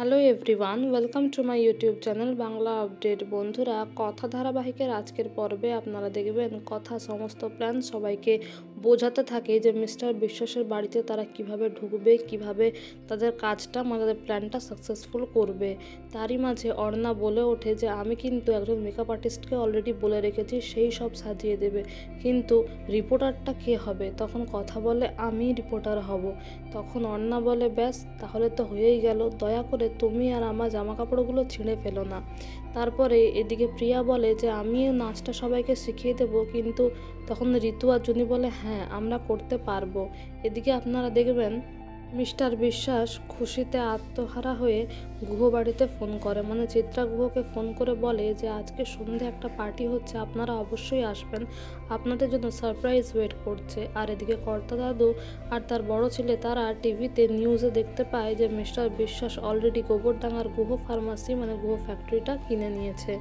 Hello everyone, welcome to my YouTube channel Bangla update. বন্ধুরা, কথা ধারাবাহিকের আজকের পর্বে আপনারা দেখবেন কথা সমস্ত প্ল্যান সবাইকে বোঝাতে থাকে যে মিস্টার বিশ্বাসের বাড়িতে তারা কিভাবে ঢুকবে, কিভাবে তাদের কাজটা মানে তাদের প্ল্যানটা সাকসেসফুল করবে। তারই মাঝে অর্ণা বলে ওঠে যে আমি কিন্তু একজন মেকআপ আর্টিস্টকে অলরেডি বলে রেখেছি, সেই সব সাজিয়ে দেবে, কিন্তু রিপোর্টারটা কে হবে? তখন কথা বলে আমি রিপোর্টার হব। তখন অর্ণা বলে ব্যাস, তাহলে তো হয়েই গেল, দয়া করে তুমি আর আমার জামা কাপড়গুলো ছিঁড়ে ফেলো না। তারপরে এদিকে প্রিয়া বলে যে আমিও নাচটা সবাইকে শিখিয়ে দেবো, কিন্তু তখন ঋতু আর জুনি বলে হ্যাঁ আমরা করতে পারবো। এদিকে আপনারা দেখবেন মিস্টার বিশ্বাস খুশিতে আত্মহারা হয়ে গুহ বাড়িতে ফোন করে, মানে চিত্রা গুহকে ফোন করে বলে যে আজকে সন্ধে একটা পার্টি হচ্ছে, আপনারা অবশ্যই আসবেন, আপনাদের জন্য সারপ্রাইজ ওয়েট করছে। আর এদিকে কর্তা দাদু আর তার বড় ছেলে তারা টিভিতে নিউজে দেখতে পায় যে মিস্টার বিশ্বাস অলরেডি গোবরডাঙ্গার গুহ ফার্মাসি মানে গুহ ফ্যাক্টরিটা কিনে নিয়েছে।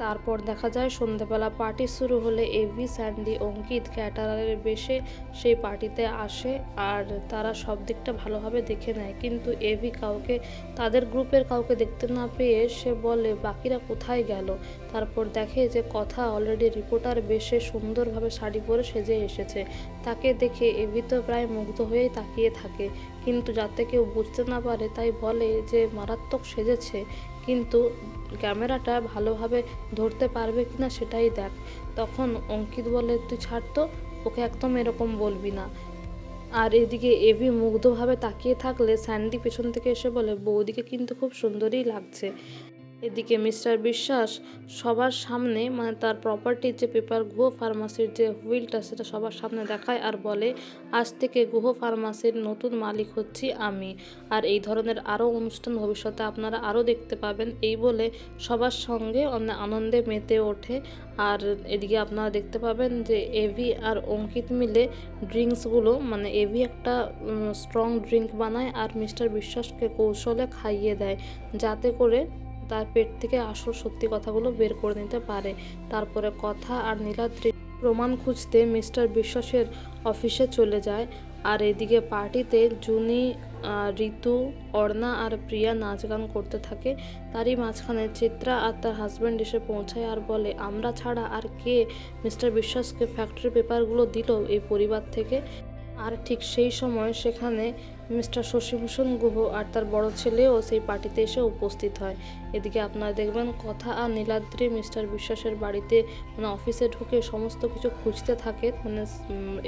তারপর দেখা যায় সন্ধেবেলা পার্টি শুরু হলে এভি, স্যান্ডি, অঙ্কিত ক্যাটারারের বেশে সেই পার্টিতে আসে আর তারা সব দিকটা ভালোভাবে দেখে নেয়, কিন্তু এভি কাউকে তাদের গ্রুপের কাউকে দেখতে না পেয়ে সে বলে বাকিরা কোথায় গেল। তারপর দেখে যে কথা অলরেডি রিপোর্টার বেশে সুন্দরভাবে শাড়ি পরে সেজে এসেছে। তাকে দেখে এভি তো প্রায় মুগ্ধ হয়েই তাকিয়ে থাকে, কিন্তু যাতে কেউ বুঝতে না পারে তাই বলে যে মারাত্মক সেজেছে, কিন্তু ক্যামেরাটা ভালোভাবে ধরতে পারবে কিনা সেটাই দেখ। তখন অঙ্কিত বলে তুই ছাড় তো, ওকে একদম এরকম বলবি না। আর এদিকে এভি মুগ্ধভাবে তাকিয়ে থাকলে স্যান্ডি পেছন থেকে এসে বলে বৌদিকে কিন্তু খুব সুন্দরই লাগছে। এদিকে মিস্টার বিশ্বাস সবার সামনে মানে তার প্রপার্টির যে পেপার গুহ ফার্মাসির যে হুইলটা সেটা সবার সামনে দেখায় আর বলে আজ থেকে গুহ ফার্মাসির নতুন মালিক হচ্ছি আমি, আর এই ধরনের আরও অনুষ্ঠান ভবিষ্যতে আপনারা আরও দেখতে পাবেন। এই বলে সবার সঙ্গে আনন্দে মেতে ওঠে। আর এদিকে আপনারা দেখতে পাবেন যে এভি আর অঙ্কিত মিলে ড্রিঙ্কসগুলো মানে এভি একটা স্ট্রং ড্রিঙ্ক বানায় আর মিস্টার বিশ্বাসকে কৌশলে খাইয়ে দেয়, যাতে করে তার পেট থেকে আসল সত্যি কথাগুলো বের করে নিতে পারে। তারপরে কথা আর নীলাদ্রি প্রমাণ খুঁজতে মিস্টার বিশ্বাসের অফিসে চলে যায়। আর এদিকে পার্টিতে জুনি, ঋতু, অর্ণা আর প্রিয়া নাচ গান করতে থাকে। তারই মাঝখানে চিত্রা আর তার হাজব্যান্ড এসে পৌঁছায় আর বলে আমরা ছাড়া আর কে মিস্টার বিশ্বাসকে ফ্যাক্টরি পেপারগুলো দিল এই পরিবার থেকে। আর ঠিক সেই সময় সেখানে মিস্টার শশীভূষণ গুহ আর তার বড় ছেলেও সেই পার্টিতে এসে উপস্থিত হয়। এদিকে আপনারা দেখবেন কথা আর নীলাদ্রি মিস্টার বিশ্বাসের বাড়িতে মানে অফিসে ঢুকে সমস্ত কিছু খুঁজতে থাকে, মানে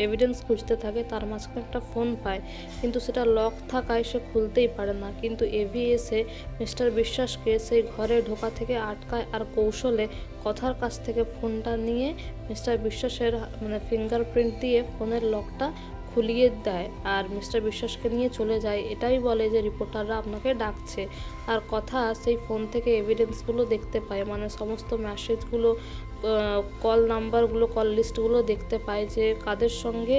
এভিডেন্স খুঁজতে থাকে। তার মাঝখানে একটা ফোন পায়, কিন্তু সেটা লক থাকায় সে খুলতেই পারে না, কিন্তু এভি এসে মিস্টার বিশ্বাসকে সেই ঘরে ঢোকা থেকে আটকায় আর কৌশলে কথার কাছ থেকে ফোনটা নিয়ে মিস্টার বিশ্বাসের মানে ফিঙ্গারপ্রিন্ট দিয়ে ফোনের লকটা খুলিয়ে দেয় আর মিস্টার বিশ্বাসকে নিয়ে চলে যায়। এটাই বলে যে রিপোর্টাররা আপনাকে ডাকছে। আর কথা সেই ফোন থেকে এভিডেন্সগুলো দেখতে পায়, মানে সমস্ত মেসেজগুলো, কল নাম্বারগুলো, কল লিস্টগুলো দেখতে পায় যে কাদের সঙ্গে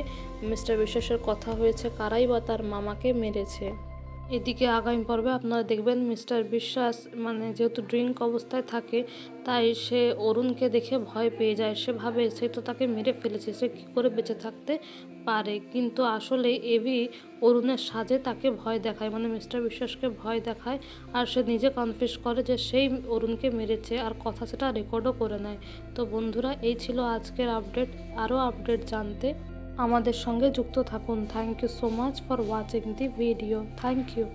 মিস্টার বিশ্বাসের কথা হয়েছে, কারাই বা তার মামাকে মেরেছে। এদিকে আগামী পর্বে আপনারা দেখবেন মিস্টার বিশ্বাস মানে যেহেতু ড্রিঙ্ক অবস্থায় থাকে তাই সে অরুণকে দেখে ভয় পেয়ে যায়। সে ভাবে সে তো তাকে মেরে ফেলেছে, সে কী করে বেঁচে থাকতে পারে, কিন্তু আসলে এভি অরুণের সাজে তাকে ভয় দেখায়, মানে মিস্টার বিশ্বাসকে ভয় দেখায়। আর সে নিজে কনফেস করে যে সেই অরুণকে মেরেছে আর কথা সেটা রেকর্ডও করে নেয়। তো বন্ধুরা, এই ছিল আজকের আপডেট। আরও আপডেট জানতে আমাদের সঙ্গে যুক্ত থাকুন। Thank you so much for watching the video. Thank you.